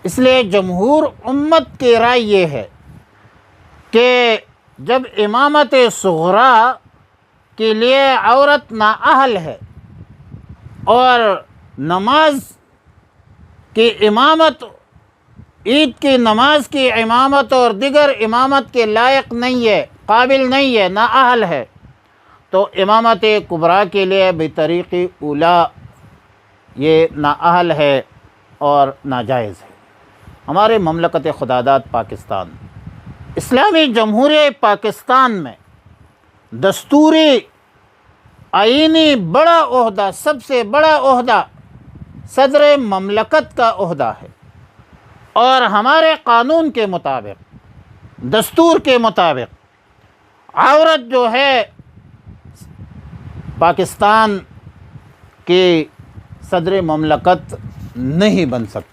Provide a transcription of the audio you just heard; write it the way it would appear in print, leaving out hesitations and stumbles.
اس لیے جمہور امت کی رائے یہ ہے کہ جب امامت صغریٰ کے لیے عورت نااہل ہے اور نماز کی امامت، عید کی نماز کی امامت اور دیگر امامت کے لائق نہیں ہے، قابل نہیں ہے، نااہل ہے، تو امامت کبریٰ کے لیے بطریق اولیٰ یہ نااہل ہے اور ناجائز ہے۔ ہمارے مملکت خداداد پاکستان، اسلامی جمہوریہ پاکستان میں دستوری آئینی بڑا عہدہ، سب سے بڑا عہدہ صدر مملکت کا عہدہ ہے، اور ہمارے قانون کے مطابق، دستور کے مطابق عورت جو ہے پاکستان کی صدر مملکت نہیں بن سکتی۔